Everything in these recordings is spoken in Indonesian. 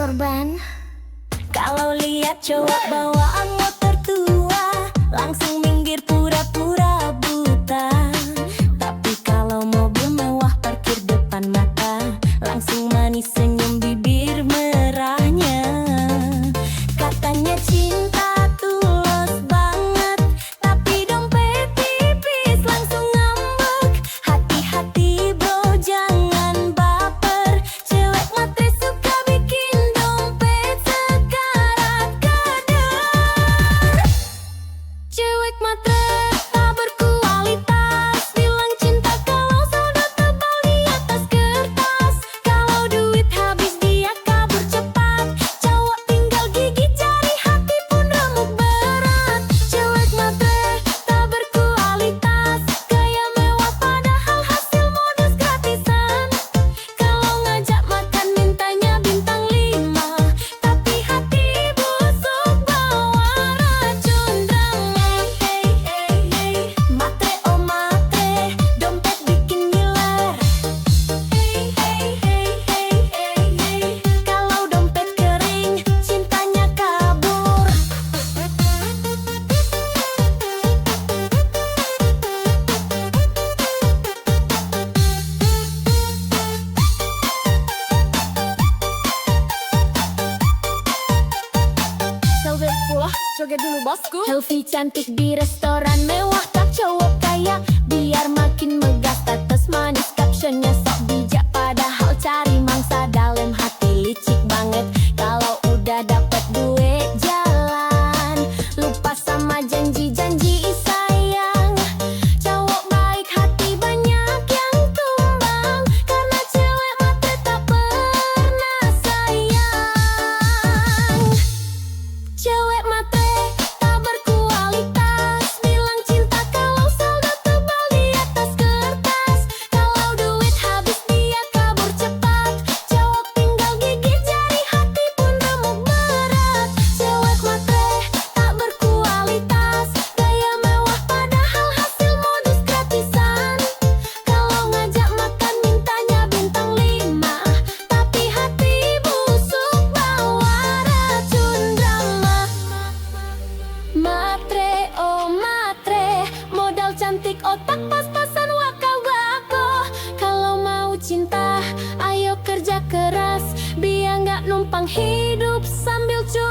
korban. Kalau lihat cowok bawaan motor tua, langsung minggir pura-pura buta. Tapi kalau mobil mewah parkir depan mata, langsung manis senyum bibir merahnya. Katanya cinta tulus banget, tapi dompet tipis langsung ngambek. Hati-hati bro, jangan baper. Cewek matre suka bikin dompet sekarat kadar. Cewek matre tak berkualitas, bilang cinta kalau saldo tebal di atas kertas. Kalau duit habis dia kabur cepat, cowok tinggal gigit jari, hati pun remuk berat. Cewek matre tak berkualitas, gaya mewah padahal hasil modus gratisan. Kalau ngajak makan mintanya bintang 5, tapi hati busuk bawa racun drama. Hey hey hey, matre oh matre, dompet bikin ngiler. Hey hey hey hey hey hey, kalau dompet kering cintanya kabur. Selfie pula, joget dulu bosku. Selfie cantik di restoran mewah, tak cowok kaya biar makin megah. Status manis, captionnya sok bijak, padahal cari mangsa dalam hati licik banget. Kalau udah dapet duit jalan, lupa sama janji-janji sayang. Cowok baik hati banyak yang tumbang, karena cewek matre tak pernah sayang. Cewek matre tak berkualitas, bilang cinta kalau saldo tebal di atas kertas. Kalau duit habis dia kabur cepat, cowok tinggal gigit jari, hati pun remuk berat. Cewek matre tak berkualitas, gaya mewah padahal hasil modus gratisan. Kalau ngajak makan mintanya bintang 5, tapi hati busuk bawa racun drama. Matre oh matre, modal cantik otak pas-pasan waka-wako. Kalau mau cinta ayo kerja keras, biar nggak numpang hidup sambil culas.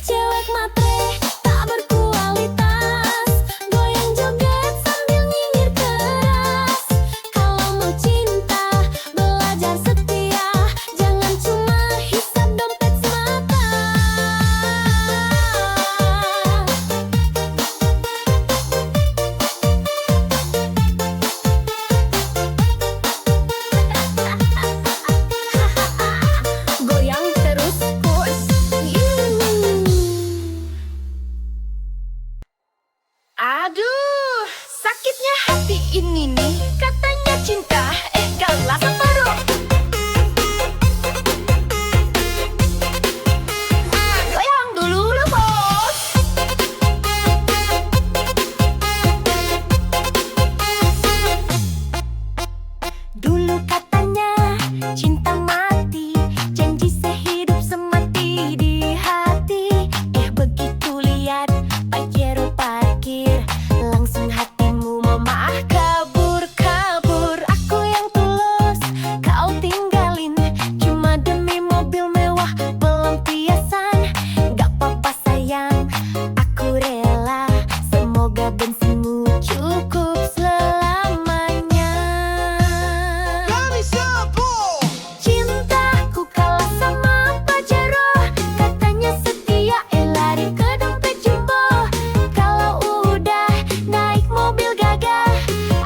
Cewek matre tak berkualitas, goyang joget sambil nyinyir keras. Kalau mau cinta belajar setia, jangan cuma hisap dompet semata. Goyang terus push. Aduh, sakitnya hati ini nih. Katanya cinta, galas separuh. Goyang dulu lah bos. Dulu katanya cinta mati, janji sehidup semati di hati. Begitu lihat Pajero parkir, langsung hatimu memaah kabur-kabur. Aku yang tulus kau tinggalin, cuma demi mobil mewah pelampiasan. Gak apa-apa sayang, aku rela, semoga bensinmu cukup selamanya. Cintaku kalah sama Pajero, katanya setia, lari ke dompet jumbo. Kalau udah naik mobil gagah,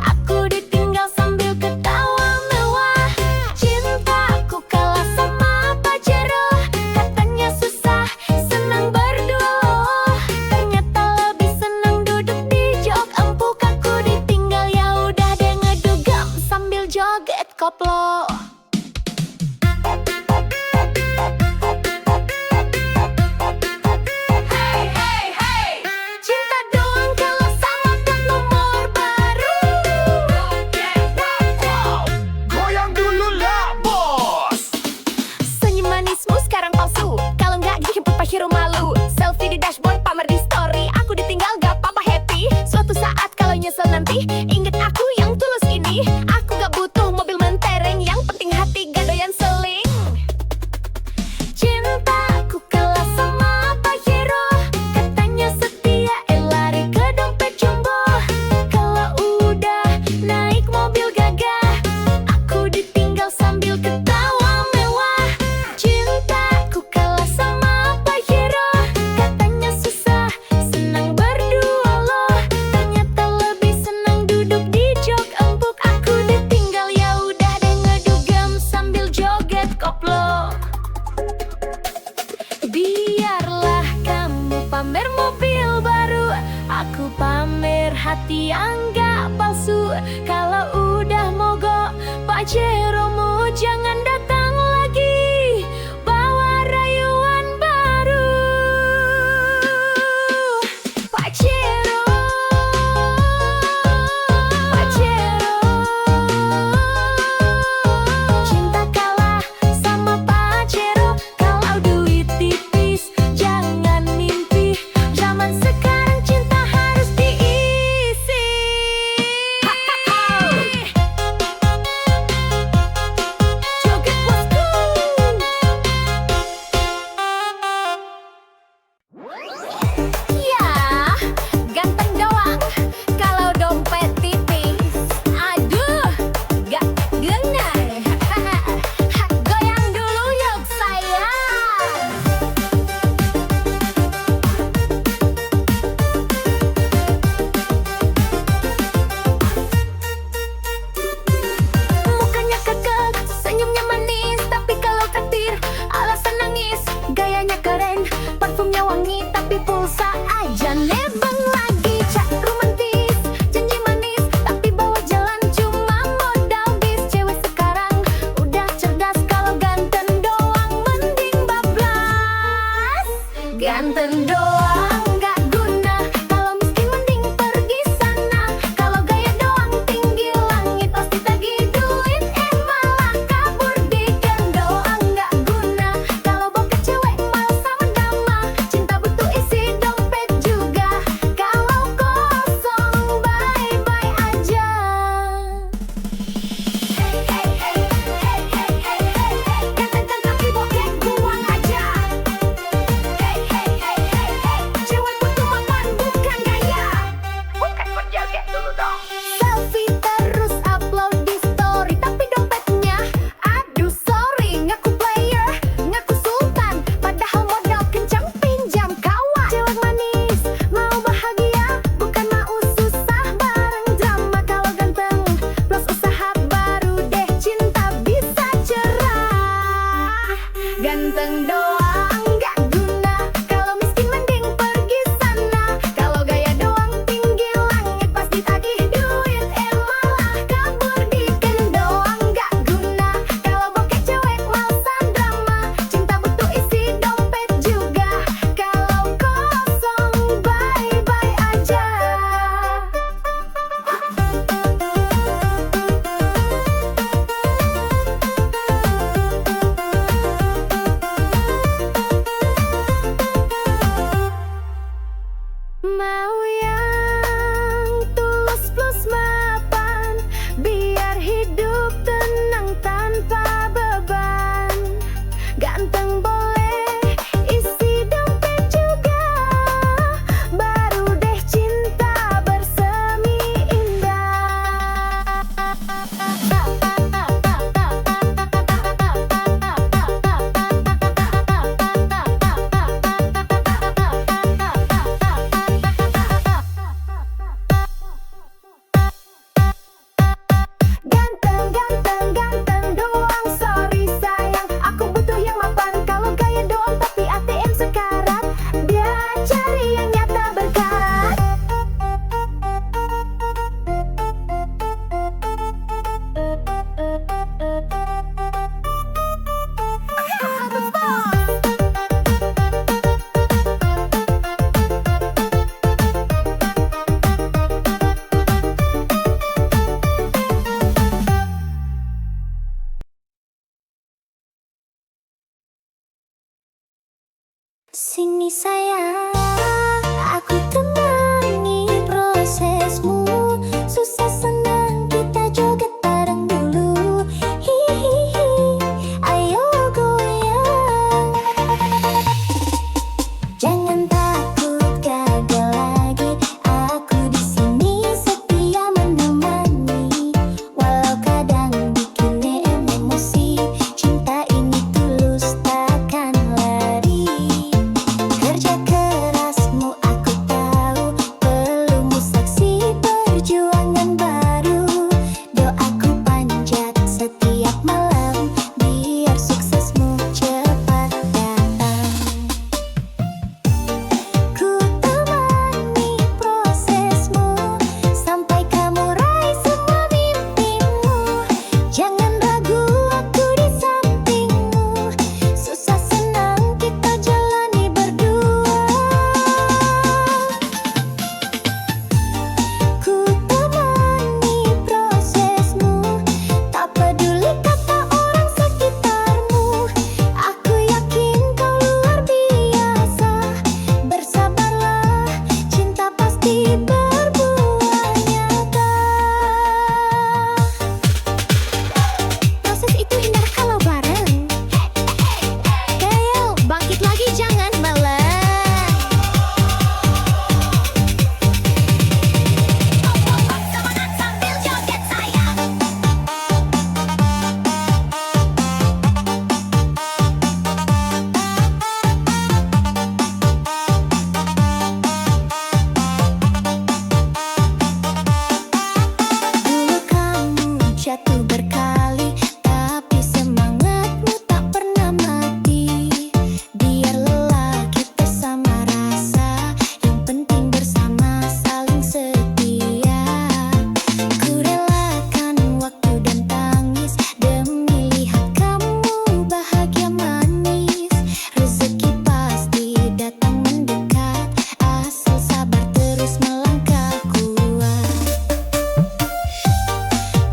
aku ditinggal sambil ketawa mewah. Cintaku kalah sama Pajero, katanya susah, senang berdua loh. Ternyata lebih senang duduk di jok empuk. Aku ditinggal, ya udah deh ngedugam sambil joget koplo. Hey hey hey, Cinta doang kalau sama plat nomor baru. wow wow. hati yang gak palsu. Kalau udah mogok, Pajeromu jangan datang lagi, bawa rayuan baru. Pajero, Pajero, cinta kalah sama Pajero. Kalau duit tipis, jangan mimpi. Zaman sekarang cinta harus diisi. Joget bosku. Ya, ganteng doang kalau dompet tipis. Aduh, gak guna. Goyang dulu yuk sayang. Mukanya kekek, senyumnya manis, tapi kalau traktir alasan nangis. Gayanya keren, parfumnya wangi, tapi pulsa aja nebeng lagi. Cak romantis, janji manis, tapi bawa jalan cuma modal bis. Cewek sekarang udah cerdas, kalau ganteng doang mending bablas. Ganteng doang gak guna, kalau miskin mending pergi sana. Kalau gaya doang tinggi langit, pasti tagih duit, malah kabur. Diken doang gak guna, kalau bokeh cewek malah sama dama. Cinta butuh isi dompet juga, kalau kosong bye-bye aja. Hey hey hey hey hey hey hey hey, ganteng tapi bokeh buang aja. Hey hey hey hey hey, cewek butuh makan bukan gaya. Bukan berjoget dulu dong. Selfie terus upload di story, tapi dompetnya aduh sorry. Ngaku player, ngaku sultan, padahal modal kencang pinjam kawan. Cewek manis, mau bahagia, bukan mau susah bareng drama. Kalau ganteng plus usaha, baru deh cinta bisa cerah. Ganteng doang gak guna, kalau miskin mending pergi sana. Kalau gaya doang tinggi langit, pas ditagih duit malah kabur. Diken doang gak guna, kalau bokeh cewek malesan drama. Cinta butuh isi dompet juga, kalau kosong bye-bye aja. Mau yang tulus plus mapan, biar hidup tenang tanpa beban. Ganteng boleh, isi dompet juga, baru deh cinta bersemi indah. Ganteng, ganteng, ganteng doang, sorry sayang. Aku butuh yang mapan, kalau gaya doang tapi ATM sekarat. Dia cari yang nyata berkarat. Sini sayang, aku temani prosesmu. Susah senang kita joget bareng dulu. Hihihi, ayo goyang. Jangan takut gagal lagi, aku di sini setia menemani. Walau kadang bikin emosi, cinta ini tulus takkan lari. Kerja keras jatuh berkali, tapi semangatmu tak pernah mati. Biar lelah kita sama rasa, yang penting bersama saling setia. Ku relakan waktu dan tangis demi lihat kamu bahagia manis. Rezeki pasti datang mendekat, asal sabar terus melangkah kuat.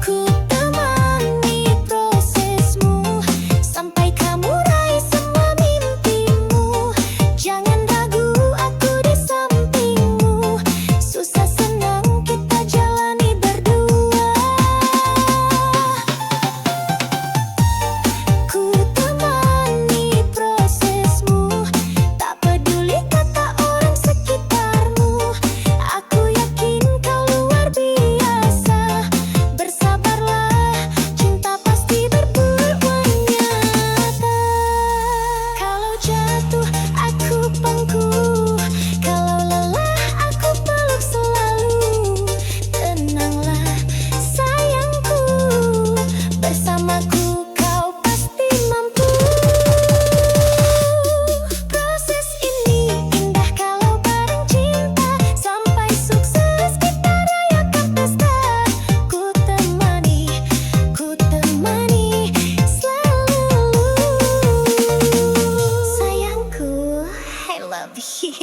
Ku temani prosesmu sampai kamu raih semua mimpimu. Jangan ragu, aku di sampingmu. Susah senang kita jalani berdua. Ku temani prosesmu, tak peduli kata orang sekitarmu. Aku yakin kau luar biasa. Bersabarlah, cinta pasti berbuah nyata. Kalau jatuh, aku pangku. Kalau lelah, aku peluk selalu. Tenanglah, sayangku. Bersamaku kau pasti mampu. Proses ini indah kalau bareng cinta. Sampai sukses kita rayakan pesta. Ku temani selalu. Sayangku, I love you.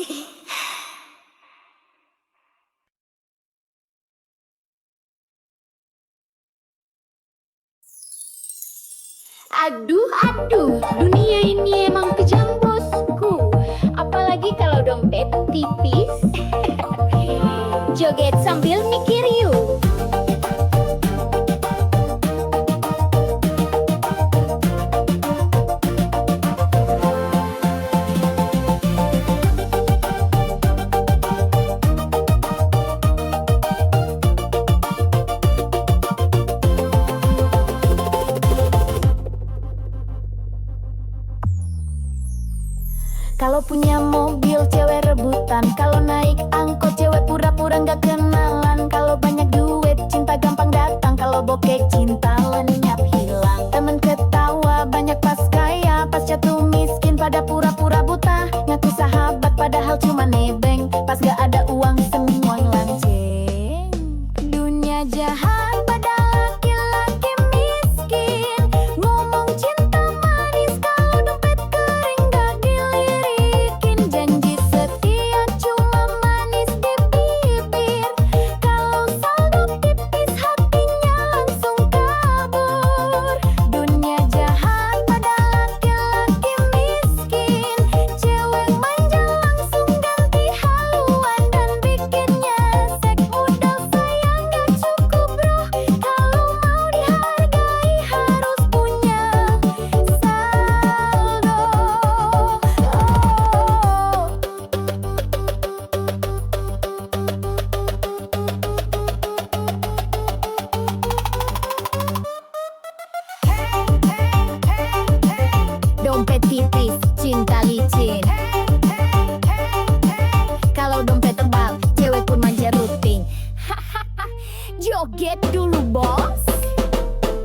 Aduh, dunia ini emang kejam bosku. Apalagi kalau dompet tipis. Joget sambil mikir yuk. Kalau punya mobil cewek rebutan, kalau naik angkot cewek pura-pura nggak kenalan. Kalau banyak duit cinta gampang datang, kalau bokeh cinta lenyap hilang. Temen ketawa banyak pas kaya, pas jatuh miskin pada pura-pura buta. Ngaku sahabat padahal cuma nebeng, pas gak ada uang semua lanceng. Dunia jahat pada laki-laki miskin, ngomong cinta manis kalau dompet kering gak dilirikin. Janji setia cuma manis di bibir, kalau saldo tipis hatinya langsung kabur. Dunia jahat pada laki-laki miskin, cewek manja langsung ganti haluan dan bikinnya sek. Modal sayang gak cukup bro, kalau mau dihargai harus punya saldo. Dompet tipis, cinta licin. Kalau dompet tebal, cewek pun manja rutin. Joget dulu bos.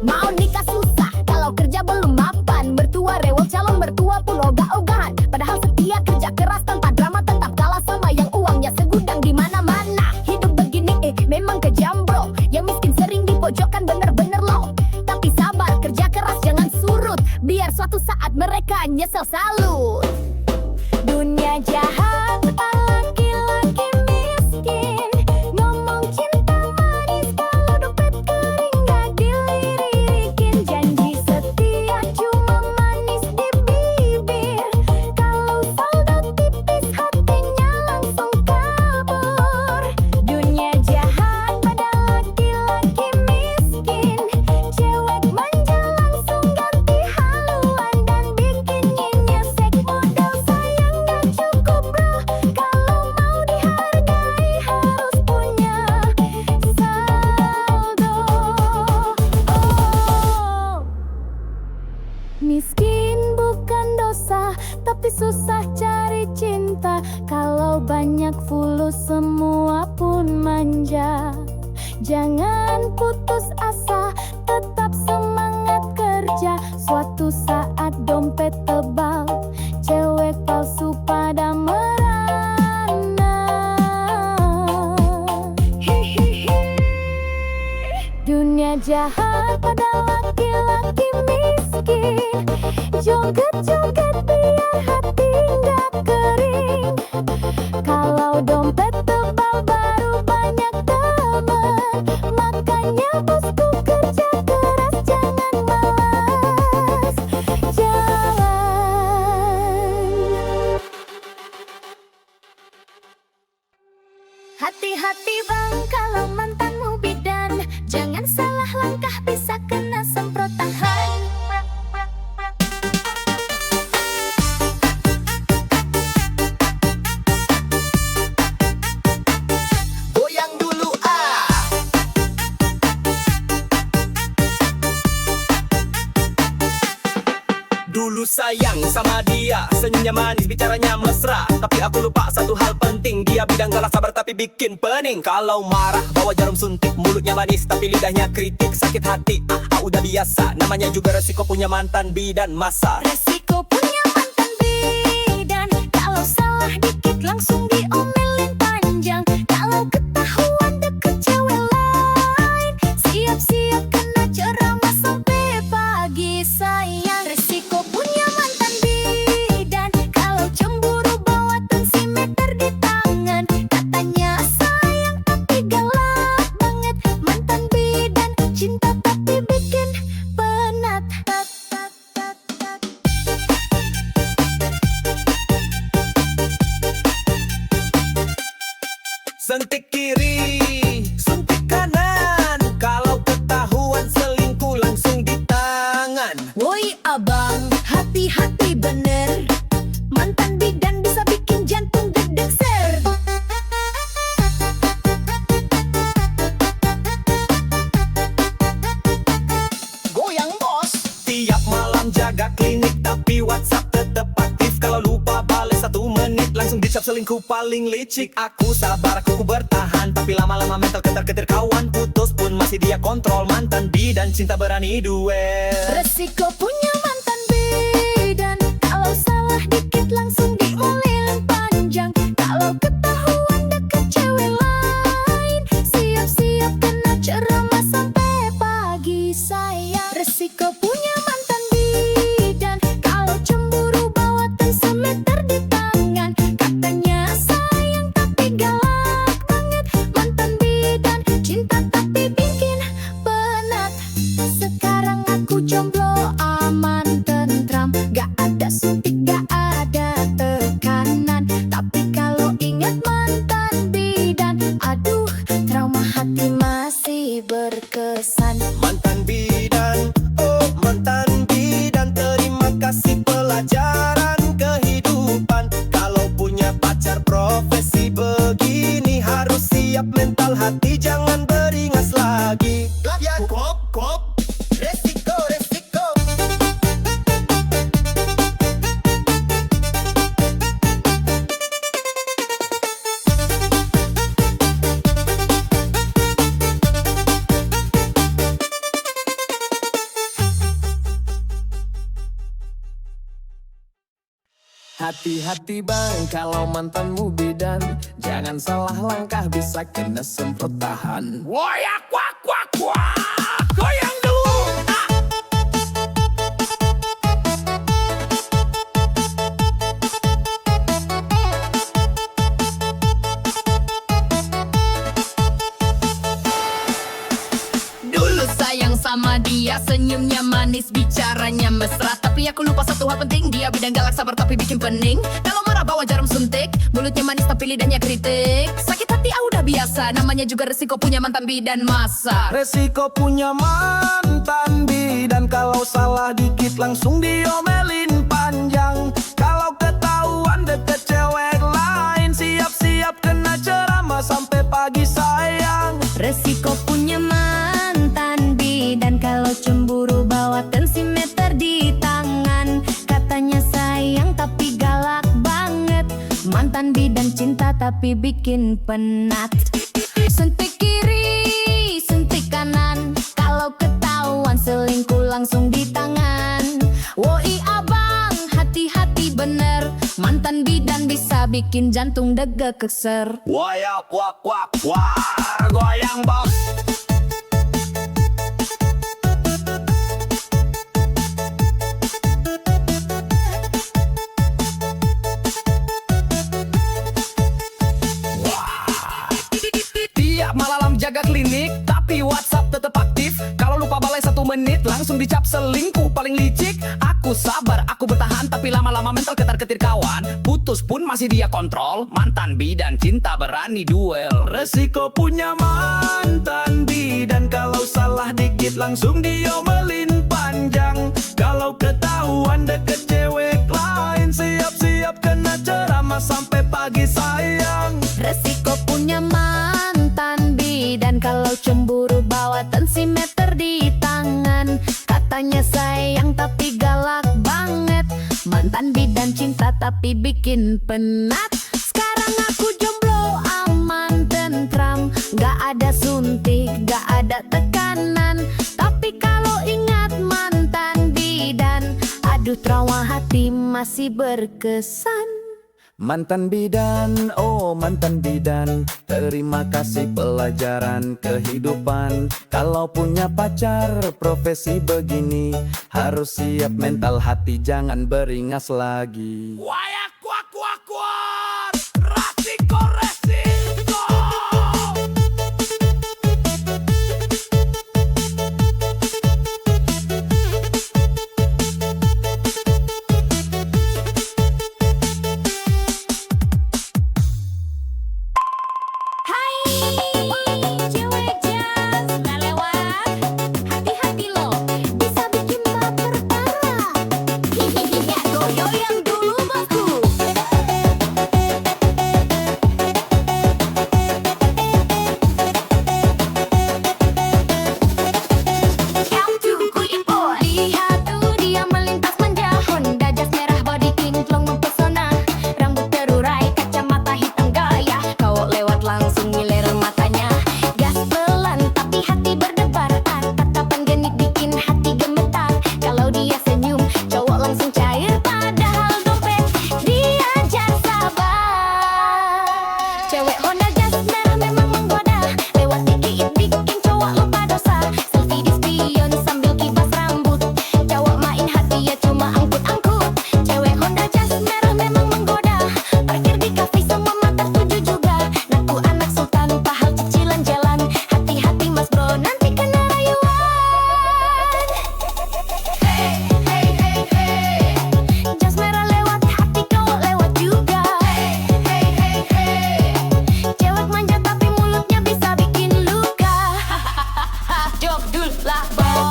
Mau nikah susah, kalau kerja belum mapan. Mertua rewel, calon mertua pun ogah-ogahan. Padahal setia kerja keras tanpa drama, tetap kalah sama yang uangnya segudang di mana-mana. Hidup begini memang kejam bro, yang miskin sering dipojokkan bener-bener loh. Tapi sabar, kerja keras jangan surut, biar suatu saat mereka nyesel salut. Dunia jahat laki-laki miskin, ngomong cinta manis kalau dompet kering gak dilirikin. Janji setia cuma manis di bibir, kalau saldo tipis hatinya langsung kabur. Dunia jahat pada laki-laki miskin, cewek manja langsung ganti haluan dan bikinnya nyesek. Modal sayang gak cukup bro, kalau mau dihargai harus punya saldo. Miskin bukan dosa, tapi susah cari cinta. Kalau banyak fulus semua pun manja. Jangan putus asa, tetap bikin joget-joget biar hati nggak kering. Kalau dompet tebal baru banyak teman, makanya bosku kerja keras, jangan malas jalan. Hati-hati bang kalau mantanmu bidan, jangan salah langkah bisa kena semprot tahan. Goyang dulu ah. Dulu sayang sama dia, senyumnya manis, bicaranya mesra. Tapi aku lupa satu hal penting, dia bidang galak sabar tapi bikin pening. Kalau marah bawa jarum suntik, mulutnya manis tapi lidahnya kritik. Sakit hati, udah biasa, namanya juga resiko punya mantan bidan masa. Resiko punya mantan bidan, kalau salah dikit langsung diomelin panjang. Kalau ketahuan deket cewek lain, siap-siap kena ceramah sampai pagi sayang. Resiko punya mantan bidan, kalau cemburu bawa tensimeter di tangan. Katanya sayang tapi galak banget, mantan bidan cinta tapi bikin penat. Sentik kiri, suntik kanan, kalau ketahuan selingkuh langsung di tangan. Woi abang, hati-hati bener, mantan bidan bisa bikin jantung deg-deg ser. Goyang bos. Tiap malam jaga klinik tapi WhatsApp tetep aktif. Kalau lupa bales 1 menit langsung dicap selingkuh paling licik. Aku sabar, aku bertahan, tapi lama-lama mental ketar-ketir. Kawan putus pun masih dia kontrol. Mantan bidan cinta berani duel. Resiko punya mantan bidan, kalau salah dikit langsung diomelin panjang. Kalau ketahuan deket cewek lain, siap-siap kena ceramah sampai pagi sayang. Resiko punya mantan bidan, kalau cemburu bawa tensimeter di tangan. Katanya sayang tapi galak banget, mantan bidan cinta tapi bikin penat. Sekarang aku jomblo aman tentram, gak ada suntik gak ada tekanan. Tapi kalau ingat mantan bidan, aduh trauma hati masih berkesan. Mantan bidan, oh mantan bidan, terima kasih pelajaran kehidupan. Kalau punya pacar profesi begini, harus siap mental hati, jangan beringas lagi. Kop, kop, resiko, resiko. Hati-hati bang kalau mantanmu bidan, jangan salah langkah bisa kena semprot tahan. Woyak wak wak wak, goyang dulu. Dulu sayang sama dia, senyumnya manis, bicaranya mesra. Tapi aku lupa satu hal penting, dia bidang galak sabar tapi bikin pening. Kalau marah bawa jarum suntik, mulutnya manis tapi lidahnya kritik. Sakit hati udah biasa, namanya juga resiko punya mantan bidan masa. Resiko punya mantan bidan, kalau salah dikit langsung diomelin panjang. Kalau ketahuan deket cewek lain, siap-siap kena ceramah sampai pagi sayang. Resiko punya mantan bidan, kalau cemburu bawa tensimeter di tangan. Katanya sayang tapi galak banget, mantan bidan cinta tapi bikin penat. Suntik kiri, suntik kanan, kalau ketahuan selingkuh langsung di tangan. Woi abang, hati-hati bener, mantan bidan bisa bikin jantung deg-deg keser. Wayak wak wak wak, goyang bos. langsung dicap selingkuh paling licik. Aku sabar, aku bertahan, tapi lama-lama mental ketar-ketir kawan. Putus pun masih dia kontrol. Mantan bidan cinta berani duel. Resiko punya mantan bidan, kalau salah dikit langsung diomelin panjang. Kalau ketahuan deket cewek lain, siap-siap kena ceramah sampai pagi sayang. Resiko punya mantan bidan, kalau cemburu bawa tensimeter di tangan. Katanya sayang tapi galak banget. Mantan bidan cinta tapi bikin penat. Sekarang aku jomblo aman tentram, gak ada suntik, gak ada tekanan. Tapi kalau ingat mantan bidan, aduh trauma hati masih berkesan. Mantan bidan, oh mantan bidan, terima kasih pelajaran kehidupan. Kalau punya pacar profesi begini, harus siap mental hati, jangan beringas lagi. Wayak kuak kuak kuak, resiko resiko. Cewek jas udah lewat, hati-hati lo, bisa bikin baper parah. Hihihi, goyang dulu bosku. Lihat tuh dia melintas manja, Honda jas merah body kinclong mempesona. Rambut terurai, kacamata hitam gaya, kau lewat langsung ngiler matanya. Gas pelan tapi hati berdebar, tatapan genit bikin hati gemetar. Kalau dia senyum, cowok langsung cair, padahal dompet dia jas sabar. Cewek Honda jas merah memang menggoda, lewat dikit bikin cowok lupa dosa. Selfie di spion sambil kipas rambut, cowok main hati ya cuma angkut-angkut. Cewek Honda jas merah memang menggoda, parkir di kafe semua mata tuju juga. Naku anak sultan pahal cicilan jalan, hati-hati mas bro nanti kena rayuan. Hey hey hey hey, jas merah lewat hati cowok lewat juga. Hey hey hey hey, cewek manja tapi mulutnya bisa bikin luka. Jogdul lah bos.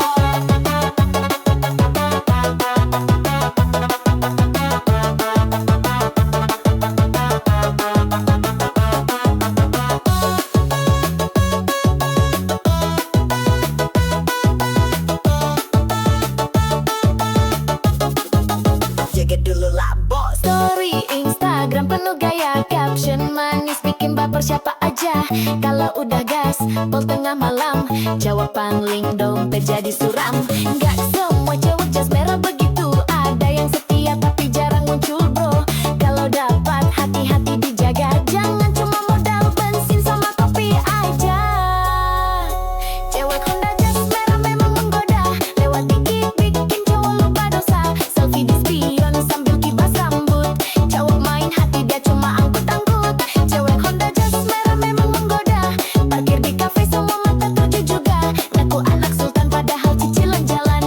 Jaga dulu lah bos. Story Instagram penuh gaya, caption manis bikin baper siapa aja. Kalau udah gas, pol tengah malam, cowok pangling dompet jadi suram. Gak semua cewek jas merah begitu, ada yang setia tapi jarang muncul bro. Kalau dapat hati-hati dijaga, jangan cuma modal bensin sama kopi aja. Cewek Honda jas merah memang menggoda, lewat dikit bikin cowok lupa dosa. Selfie di spion sambil kipas rambut, cowok main hati dia cuma angkut-angkut. Cewek Honda jas merah memang menggoda, parkir di kafe semua mata tuju juga. Naku anak sultan padahal cicilan jalan,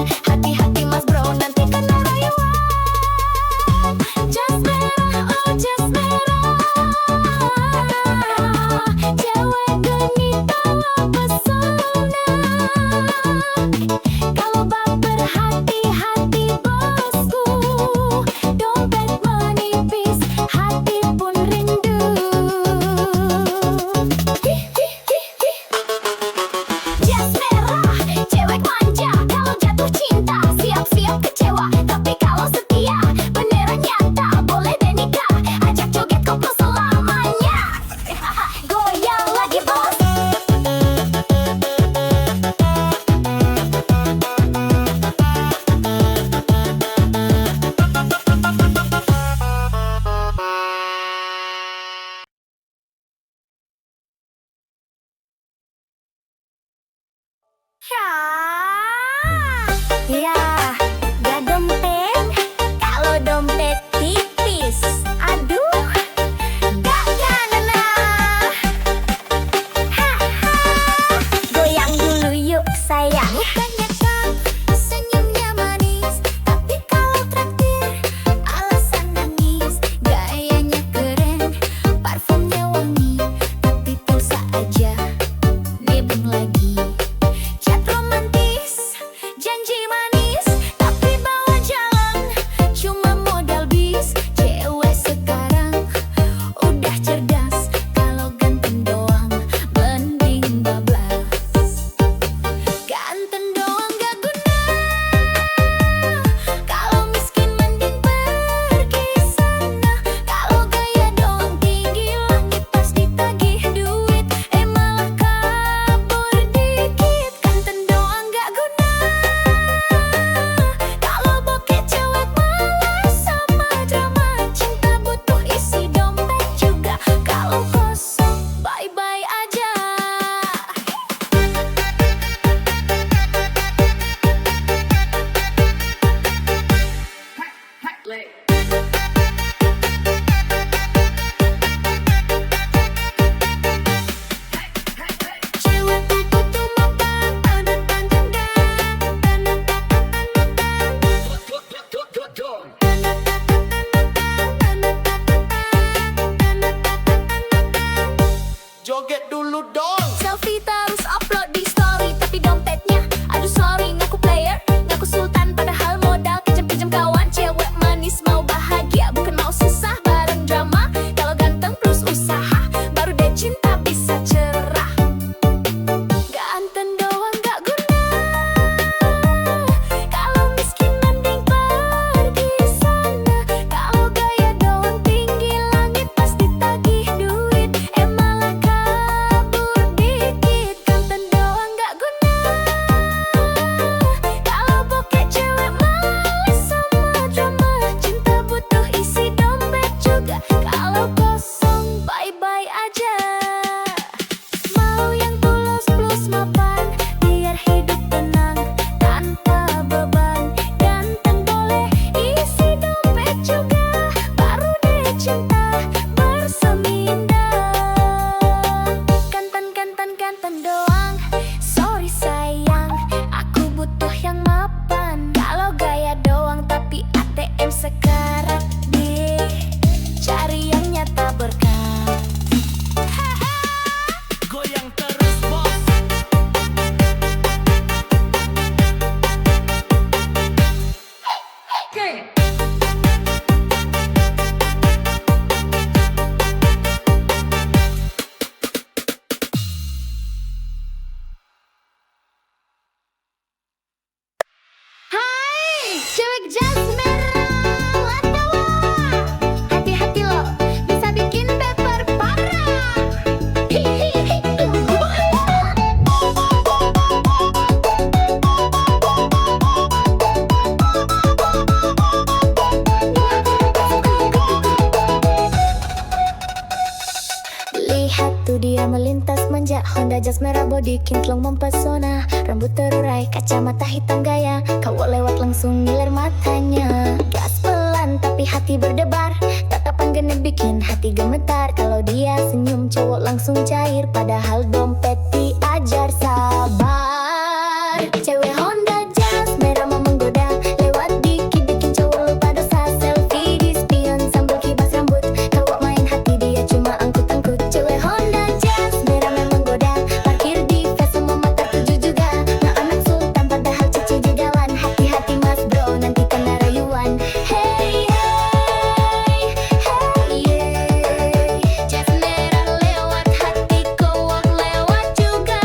jas merah body kinclong mempesona, rambut terurai, kacamata hitam gaya. Cowok lewat langsung ngiler matanya. Gas pelan tapi hati berdebar, tatapan genit bikin hati gemetar. Kalau dia senyum cowok langsung cair, padahal dompet diajar sabar. Cewek Honda jas merah mau menggoda, lewat dikit bikin cowok lupa dosa. Selfie di spion sambil kibas rambut, cowok main hati dia cuma angkut-angkut. Cewek Honda jas merah memang menggoda, parkir di face semua mata tuju juga. Nah anak sultan padahal cici jugalan, hati-hati mas bro nanti kena rayuan. Hey hey hey yeah, jas merah lewat hati cowok lewat juga.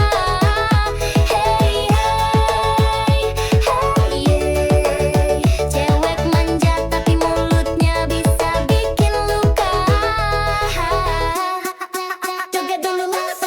Hey hey hey yeah, cewek manja tapi mulutnya bisa bikin luka. Joget dulu mas.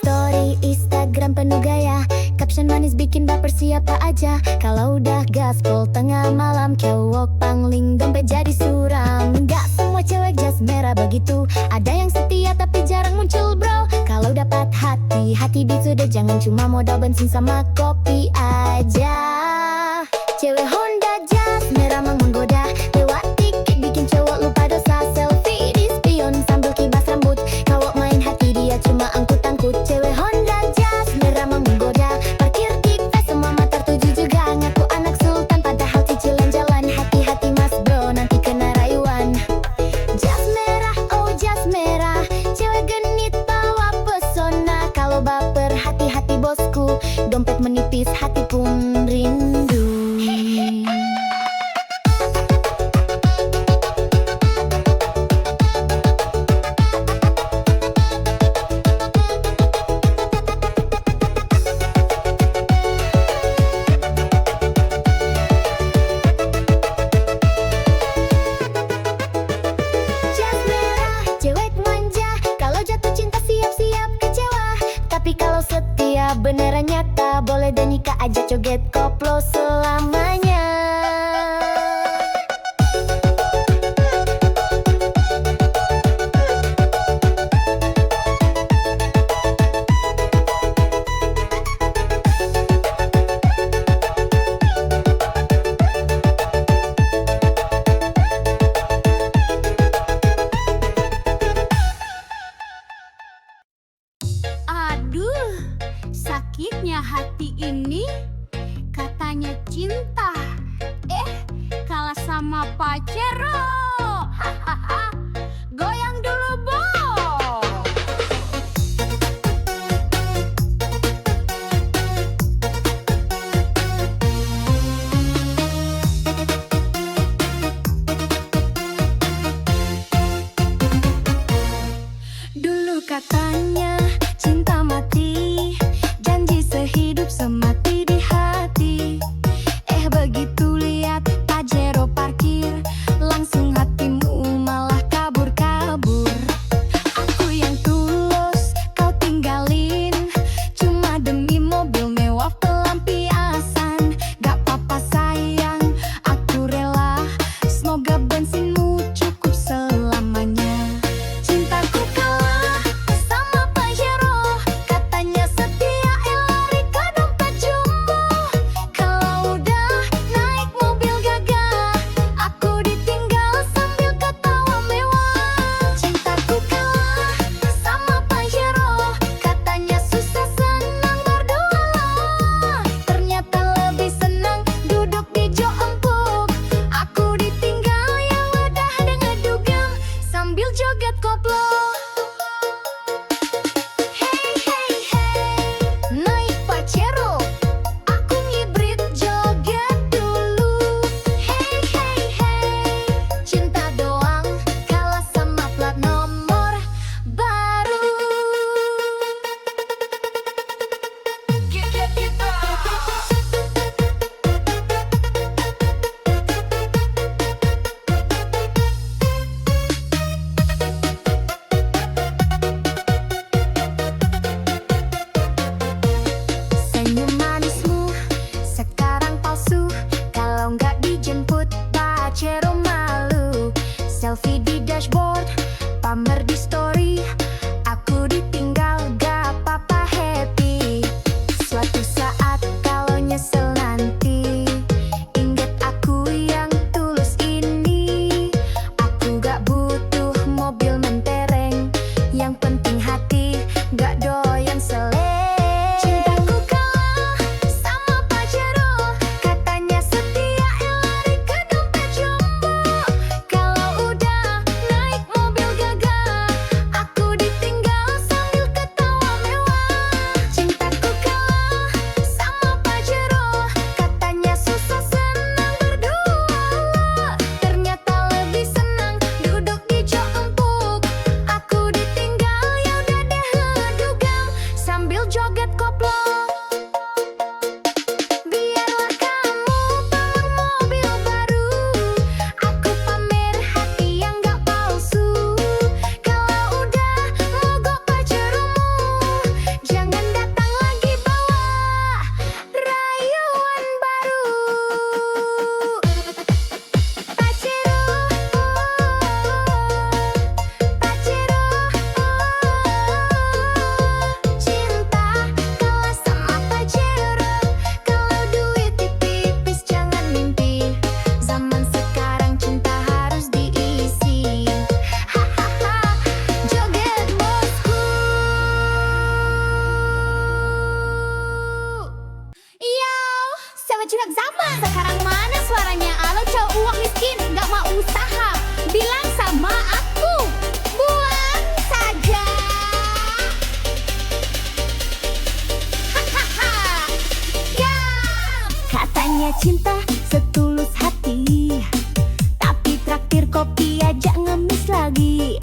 Story Instagram penuh gaya, caption manis bikin baper siapa aja. Kalau udah gaspol tengah malam, cowok pangling dompet jadi suram. Gak semua cewek jas merah begitu, ada yang setia tapi jarang muncul bro. Kalau dapat hati, hati beat sudah, jangan cuma modal bensin sama kopi aja. Cewek Honda jas merah mang menggoda, lewat dikit bikin cowok lupa dosa. Selfie di spion sambil kibas rambut, cowok main hati dia cuma angkut-angkut. Cewek Honda jas merah mang menggoda, parkir di face semua mata tuju juga. Ngaku anak sultan padahal cicilan jalan, hati-hati mas bro nanti kena rayuan. Jas merah, oh jas merah, cewek genit bawa pesona. Kalau baper hati-hati bosku, dompet menipis hati pun rindu. Jas merah, cewek manja, kalau jatuh cinta siap-siap kecewa. Tapi kalau setia beneran nyata, boleh dan nikah aja joget koplo selamanya. Aduh, sakitnya hati ini. Katanya cinta, kalah sama pacero. Hahaha, goyang dulu Bo. Dulu katanya cinta mati, janji sehidup semati di hati. Begitu lihat Pajero parkir, langsung hatimu baju hak zaman. Sekarang mana suaranya? Alo cowok uang miskin, nggak mau usaha. Bilang sama aku, buang saja. Hahaha. Ya. Katanya cinta setulus hati, tapi traktir kopi aja ngemis lagi.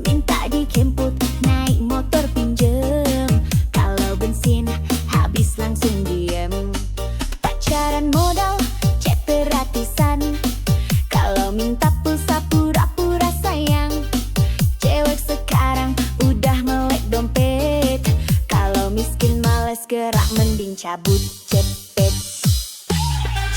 Minta dijemput naik motor pinjem, kalau bensin habis langsung diem. Pacaran modal chat gratisan, kalau minta pulsa pura-pura sayang. Cewek sekarang udah melek dompet, kalau miskin males gerak mending cabut cepet.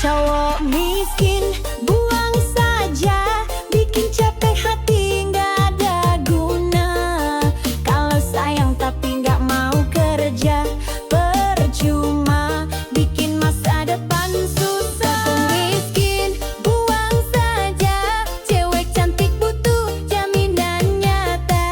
Cowok miskin buang saja, bikin capek hati nggak ada guna. Kalau sayang tapi nggak mau kerja, percuma bikin masa depan susah. Cowok miskin buang saja, cewek cantik butuh jaminan nyata.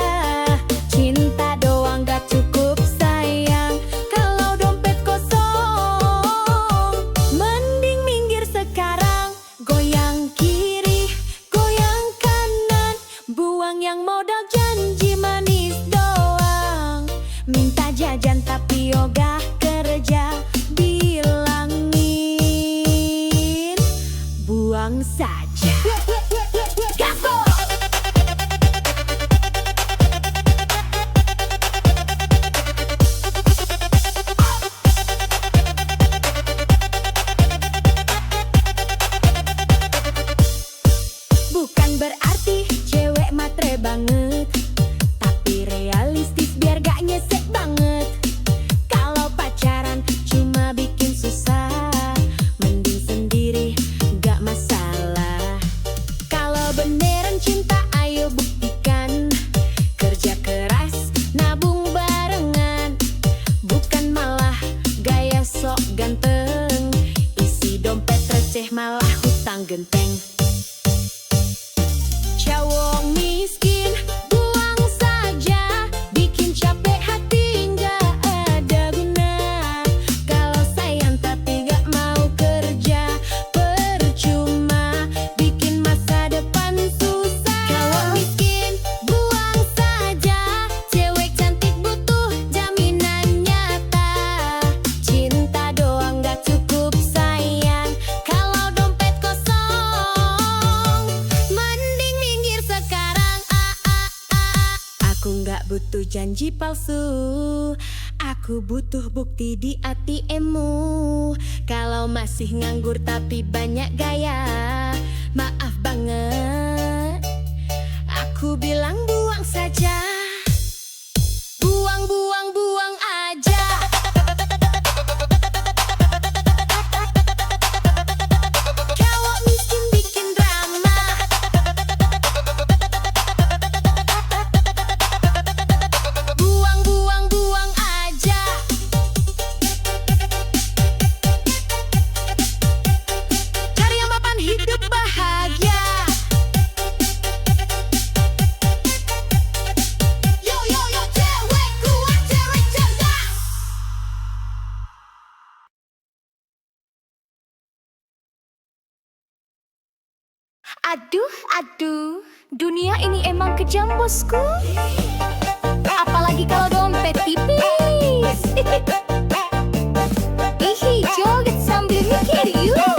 Cinta doang gak cukup sayang, kalau dompet kosong. Mending minggir sekarang, goyang kiri, goyang kanan. Buang yang modal janji manis doang. Minta jajan tapi ogah kerja, bilangin buang saja. Gasko! Bukan berarti cewek matre banget, tapi realistis biar gak nyesek banget. Kalau pacaran cuma bikin susah, mending sendiri gak masalah. Kalau beneran cinta ayo buktikan, kerja keras nabung barengan. Bukan malah gaya sok ganteng, isi dompet receh malah hutang genteng. Cowok miskin buang saja, bikin capek hati nggak ada guna. Kalau sayang tapi nggak mau kerja, percuma bikin masa depan susah. Cowok miskin buang saja, cewek cantik butuh jaminan nyata. Cinta doang nggak cukup sayang, kalau dompet kosong. Mending minggir sekarang, Aku nggak butuh janji palsu, aku butuh bukti di ATM-mu. Kalau masih nganggur tapi banyak gaya, maaf banget, aku bilang buang saja. Buang, buang, buang aja. Cowok miskin bikin drama, buang, buang, buang aja. Cari yang mapan hidup bahagia. Yo, yo, yo, cewek kuat, cewek cerdas. Aduh, aduh, dunia ini emang kejam bosku. Apalagi kalau dompet tipis. Ih, joget sambil mikir yuk.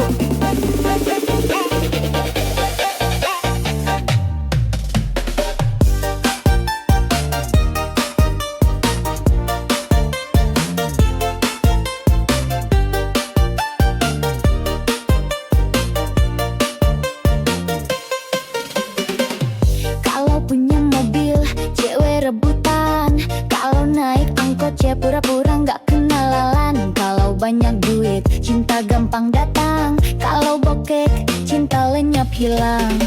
Kalau punya mobil, cewek rebutan. Kalau naik angkot, cewek pura-pura nggak kenalan. Kalau banyak duit, cinta gampang datang. Kalau bokek, cinta lenyap hilang.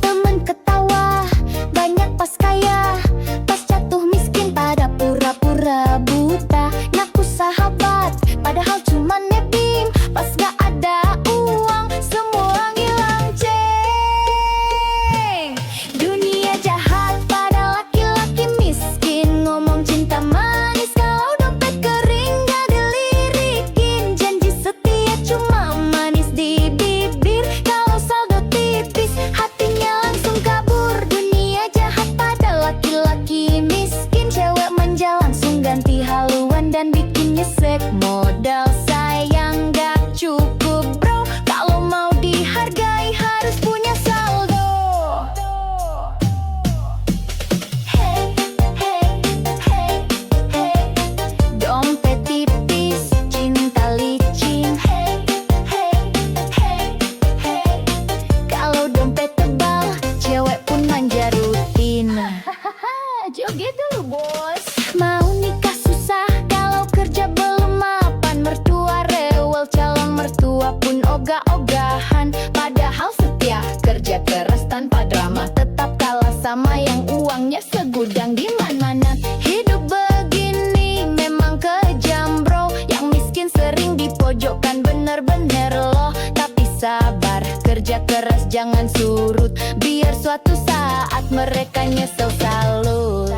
Temen ketawa, banyak pas kaya. Pas jatuh miskin, pada pura-pura buta. Ngaku sahabat, padahal cuma nebeng. Pas gak ada uang, semua ngilang ceng. Dunia jahat pada laki-laki miskin. Ngomong cinta manis, kalau dompet kering gak dilirikin. Janji setia cuma modal sayang gak cukup bro. Kalau mau dihargai harus punya saldo. Hey, hey, hey, hey. Dompet tipis, cinta licin. Hey, hey, hey, hey. Kalau dompet tebal, cewek pun manja rutin. Joget dulu bos. Mau nikah susah kalau kerja belum mapan. Mertua rewel, calon mertua pun ogah-ogahan. Padahal setia, kerja keras tanpa drama. Tetap kalah sama yang uangnya segudang di mana-mana. Hidup begini memang kejam bro. Yang miskin sering dipojokkan bener-bener loh. Tapi sabar, kerja keras jangan surut. Biar suatu saat mereka nyesel salut.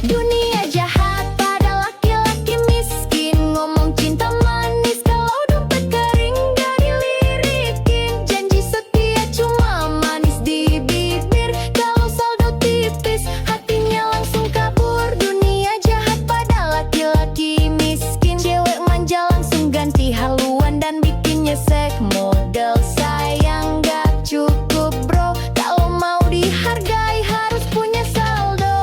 Dunia jahat pada laki-laki miskin. Ngomong cinta manis kalau dompet kering gak dilirikin. Janji setia cuma manis di bibir. Kalau saldo tipis hatinya langsung kabur. Dunia jahat pada laki-laki miskin. Cewek manja langsung ganti haluan dan bikin nyesek. Modal sayang gak cukup bro. Kalau mau dihargai harus punya saldo.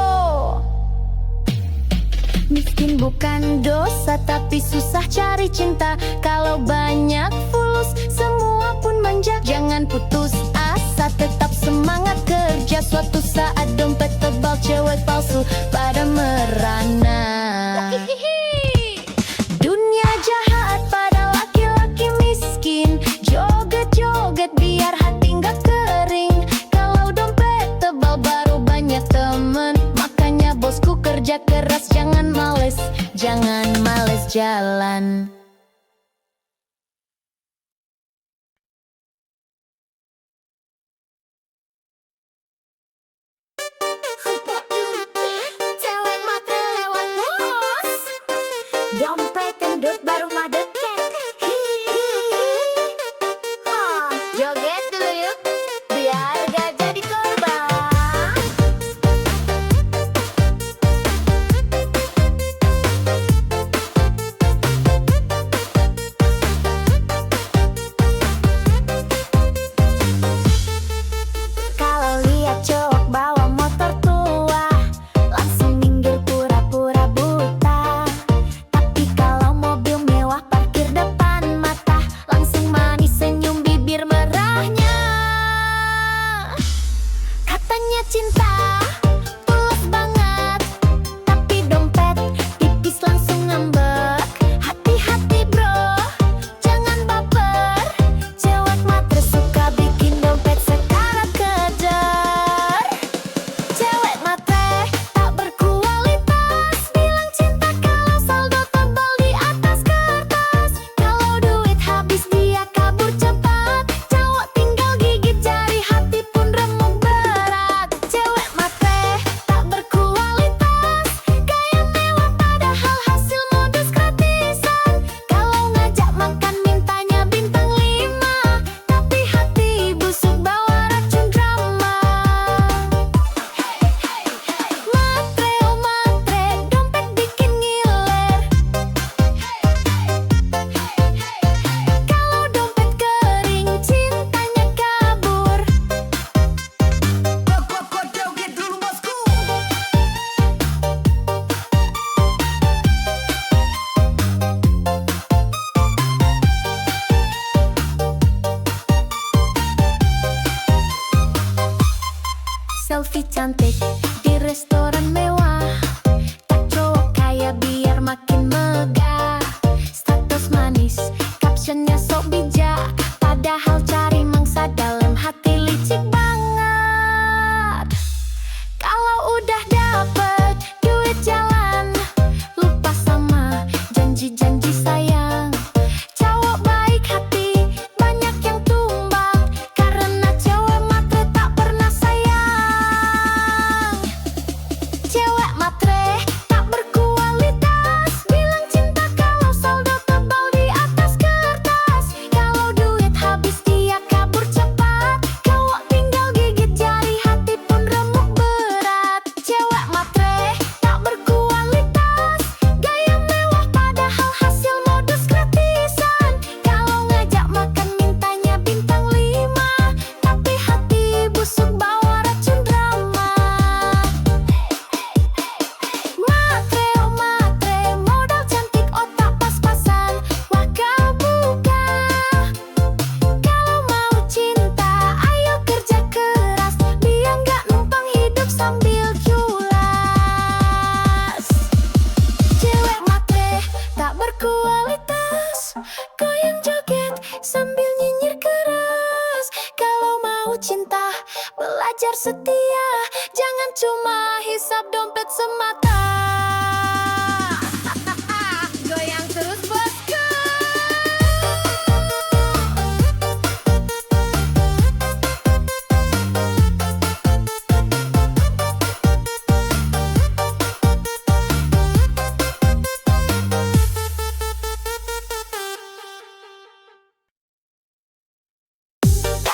Miskin bukan dosa tapi susah cari cinta. Kalau banyak fulus semua pun manja. Jangan putus asa, tetap semangat kerja. Suatu saat dompet tebal cewek palsu pada merana. Dunia jahat pada laki-laki miskin. Joget-joget biar hati nggak kering. Kalau dompet tebal baru banyak temen. Makanya bosku kerja keras jangan males jalan. Cewek matre lewat bos. Dompet gendut baru mah deket. Joget dulu yuk biar gak jadi korban. Kalau lihat cowok bawa motor tua, langsung minggir pura-pura buta. Tapi kalau mobil mewah parkir depan mata, langsung manis senyum bibir merahnya. Katanya cinta tulus banget, tapi dompet tipis langsung ngambek. Hati-hati bro, jangan baper. Cewek matre suka bikin dompet sekarat kejar. Cewek matre tak berkualitas, bilang cinta kalau saldo tebal di atas kertas. Kalau duit habis dia kabur cepat. Cowok tinggal gigit jari, hati pun remuk berat. Cewek matre tak berkualitas, gaya mewah padahal hasil modus gratisan. Kalau ngajak makan mintanya bintang 5, tapi hati busuk bawa racun drama. Matre oh matre, dompet bikin ngiler. Kalau dompet kering cintanya kabur. Joget dulu bosku. Selfie cantik di restoran mewah. Tak cowok kaya biar makin megah. Status manis, captionnya sok bijak. Padahal cari mangsa dalam hati licik banget. Kalau udah dapet duit jalan, lupa sama janji-janji sayang. Cowok baik hati banyak yang tumbang, karena cewek matre tak pernah sayang. berkualitas. Goyang joget sambil nyinyir keras. Kalau mau cinta, belajar setia. Jangan cuma hisap dompet semata. Goyang terus bosku.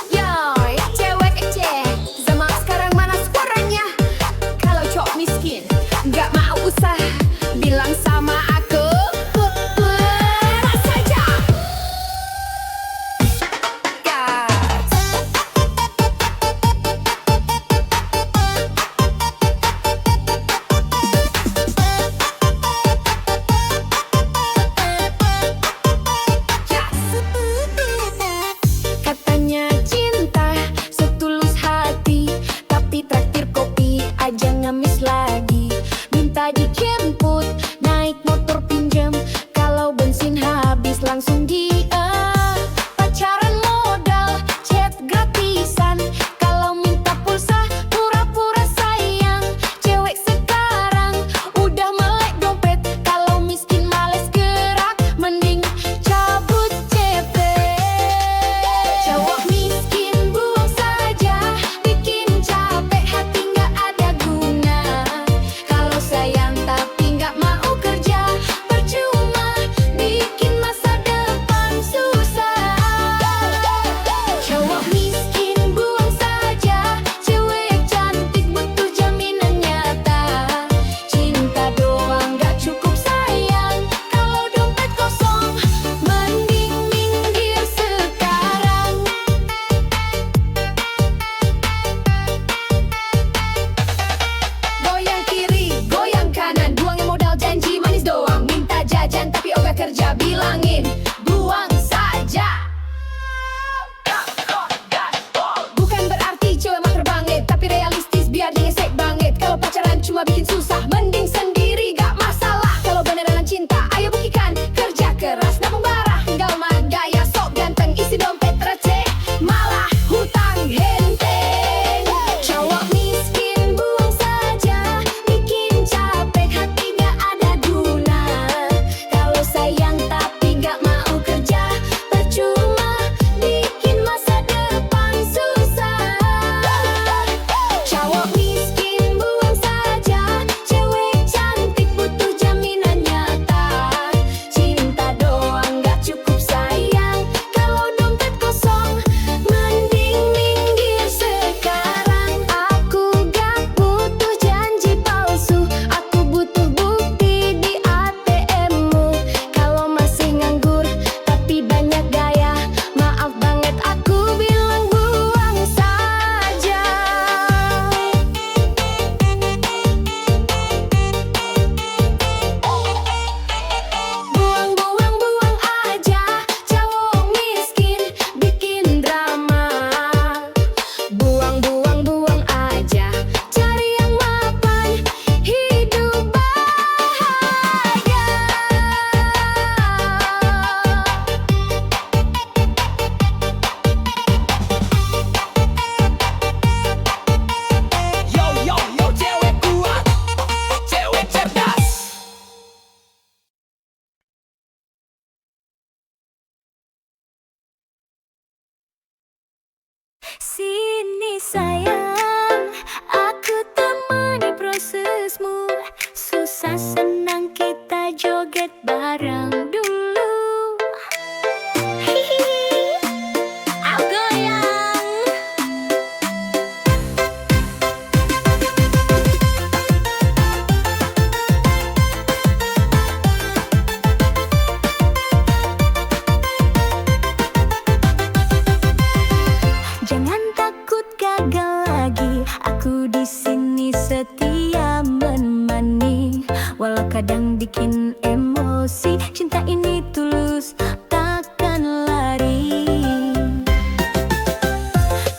Yoi, cewek kece, zaman sekarang mana suaranya? Kalau cowok miskin, nggak mau usah bilang sama aku. Leras saja. Gas. Katanya cinta setulus hati, tapi traktir kopi aja ngemis lagi. Minta dijemput, naik motor pinjam. Kalau bensin habis langsung dia. Pacaran modal, chat gratisan. Kalau minta pulsa, pura-pura sayang. Cewek sekarang udah melek dompet. Kalau miskin males gerak, mending cabut CP. Cowok miskin buang saja, bikin capek hati nggak ada guna. Kalau sayang tapi nggak mau kerja, percuma bikin masa depan susah. Cowok miskin buang saja, cewek cantik butuh jaminan nyata. Cinta doang nggak cukup sayang, kalau dompet kosong mending minggir sekarang. Goyang kiri, goyang kanan, buangin modal janji manis doang. Minta jajan tapi ogah kerja, bilangin buang saja. Bukan berarti cewek mah terbangit, tapi realistis biar digesek banget. Kalau pacaran cuma bikin susah, mending sendiri gak masalah. Kalau beneran cinta, ayo buktikan, kerja keras, nabung barah, tinggal mah gaya sok ganteng, isi dompet receh, malah hutang henteng. Cowok miskin buang saja, bikin capek hati gak ada guna. Kalau sayang tapi gak mau kerja, percuma bikin masa depan susah. Cowok miskin buang saja, cewek cantik butuh jaminan nyata. Cinta doang gak cukup sayang, kalau dompet kosong mending minggir sekarang. Aku gak butuh janji palsu, aku butuh bukti di ATM-mu. Kalau masih nganggur tapi banyak gaya, maaf banget aku bilang buang saja. Buang, buang, buang aja, cowok miskin bikin drama. Buang, buang, buang aja, cari yang mapan, hidup bahagia. Yo yo yo, cewek kuat, cewek cerdas. Sini sayang, aku temani prosesmu. Susah senang kita joget bareng dulu. Hihi, aku goyang. Jangan takut gagal lagi, aku di sini setia menemani. Walau kadang bikin emosi, cinta ini tulus, takkan lari.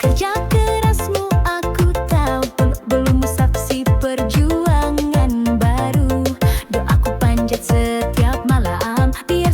Kerja kerasmu aku tahu, belum saksi perjuangan baru. Doaku panjat setiap malam, biar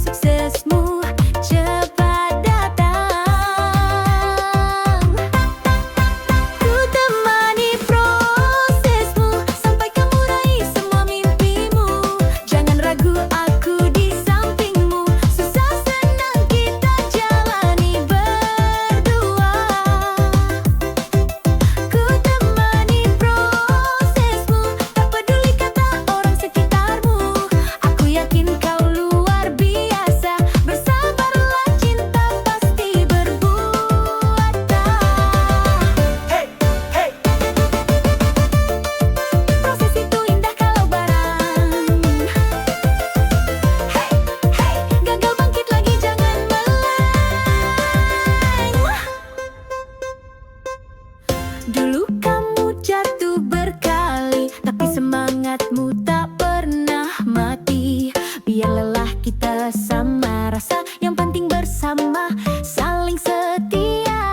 sama rasa, yang penting bersama, saling setia.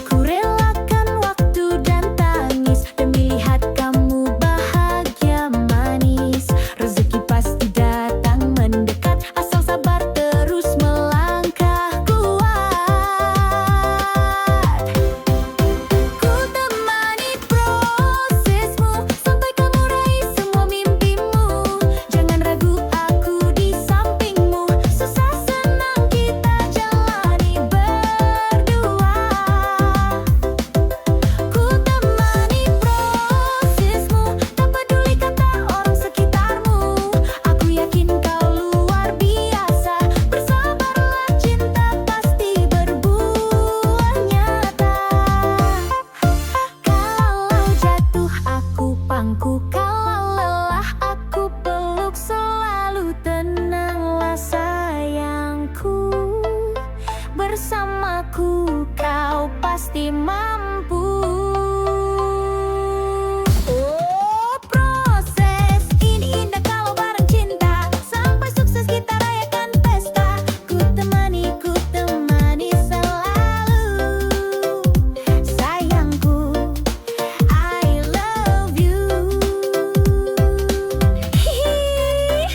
Ku relakan waktu dan tangis demi lihat kamu bahagia manis. Rezeki pasti datang mendekat, asal sabar terus melangkah kuat. Ku temani prosesmu sampai kamu raih semua mimpimu. Jangan ragu, aku di sampingmu. Susah senang kita jalani berdua. Ku temani prosesmu, tak peduli kata orang sekitarmu. Aku yakin kau luar biasa. Bersabarlah, cinta pasti berbuah nyata. Kalau jatuh aku pangku, kalau lelah aku peluk. Selalu tenanglah sayangku, bersamaku kau pasti mampu. Oh, proses ini indah kalau bareng cinta, sampai sukses kita rayakan pesta. Ku temani selalu, sayangku, I love you. Hihi,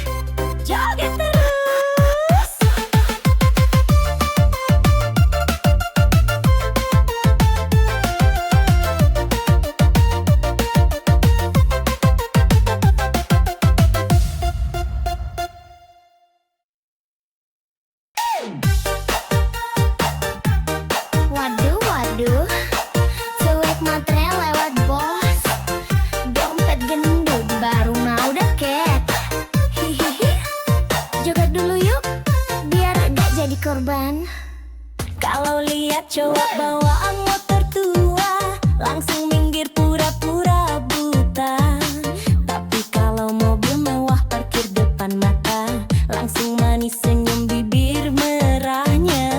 joget terus. Waduh, waduh, cuek matre lewat bos. Dompet gendut baru mau deket. Hihihi, joget dulu yuk, biar gak jadi korban. Kalau lihat cowok bawaan motor tua, langsung minggir pura-pura buta. Tapi kalau mobil mewah parkir depan mata, langsung manis senyum bibir merahnya.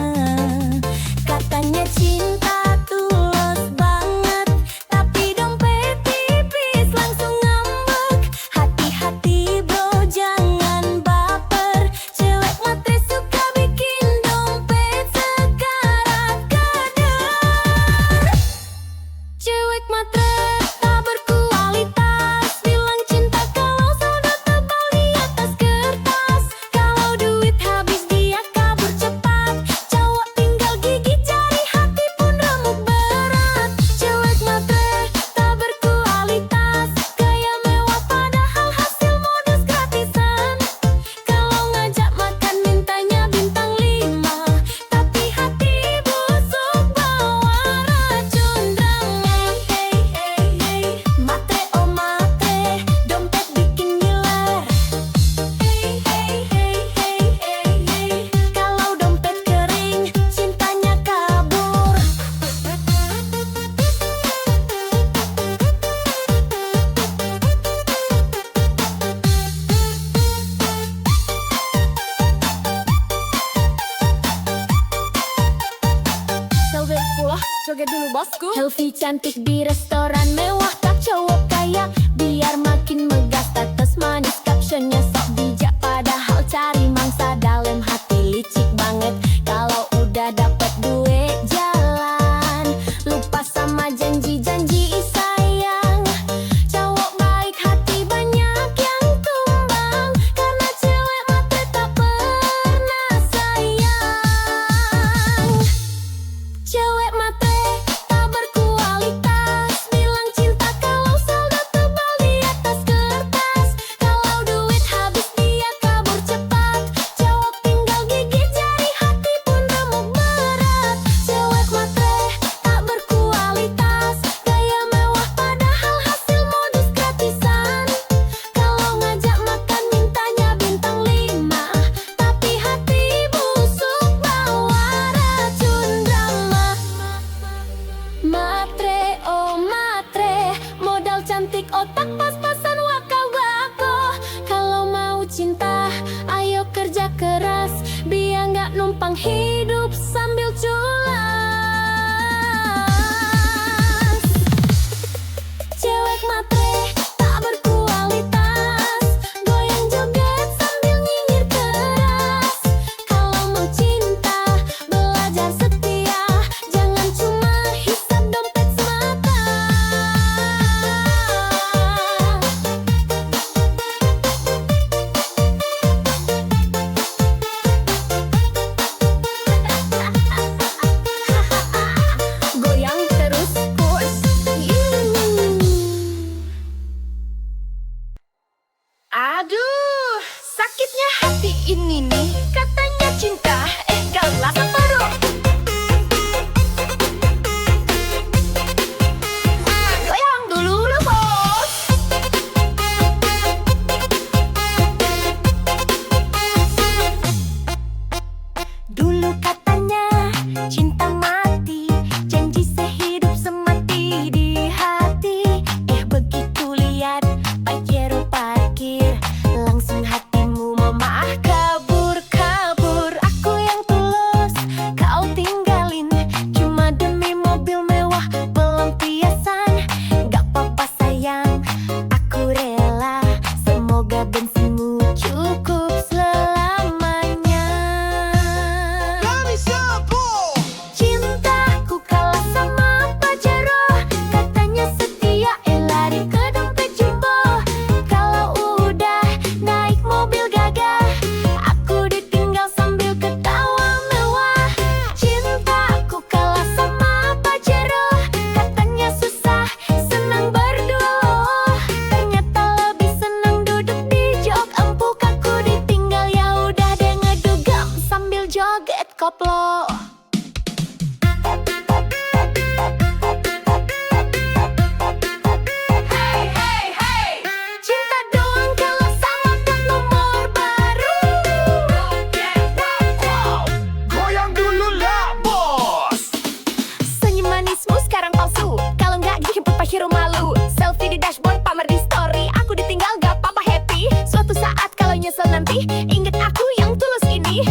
Katanya cinta tulus banget, tapi dompet tipis langsung ngambek. Hati-hati bro, jangan baper. Cewek matre suka bikin dompet sekarat kadar. Cewek matre tak berkualitas, bilang cinta kalau saldo tebal di atas kertas. Kalau duit habis dia kabur cepat, cowok tinggal gigit jari, hati pun remuk berat. Cewek matre tak berkualitas, gaya mewah padahal hasil modus gratisan. Kalau ngajak makan mintanya bintang 5, tapi hati busuk bawa racun drang. Hey, hey, hey, matre oh matre, dompet bikin ngiler. Hey, hey, hey, hey, hey, hey, kalau dompet kering, cintanya kabur. Joget pula, joget dulu bosku. Helvi cantik di restoran mewah, tak cowok kaya, biar makin megah. Status manis, captionnya sok bijak, padahal cari mangsa dalam hati licik banget. Kalau udah dapet duit jalan, lupa sama janji-janji sayang. Cowok baik hati banyak yang tumbang, karena cewek matre tak pernah sayang. Cewek matre tak berkualitas, bilang cinta maksudnya hati ini nih? Katanya cinta, gelas baru. Goyang dulu lah bos. Dulu katanya cinta mati, janji sehidup semati di hati. Begitu lihat Pajero parkir, langsung hatimu memah kabur-kabur. Aku yang tulus, kau tinggalin, cuma demi mobil mewah pelampiasan. Gak apa-apa sayang, aku rela, semoga bensinmu cukup selamanya. Cintaku kalah sama Pajero, katanya setia, lari ke dompet jumbo. Kalau udah naik mobil gagah, aku ditinggal sambil ketawa mewah. Cintaku kalah sama Pajero, katanya susah, senang berdua loh. Ternyata lebih senang duduk di jok empuk. Aku ditinggal, ya udah deh ngedugem sambil joget koplo. Cinta doang kalau sama plat nomor baru. Goyang dulu lah bos. Senyum manismu sekarang palsu, kalau nggak dijemput Pajero malu. Selfie di dashboard, pamer di story, aku ditinggal gak apa-apa happy. Suatu saat kalau nyesel nanti, inget aku yang tulus ini.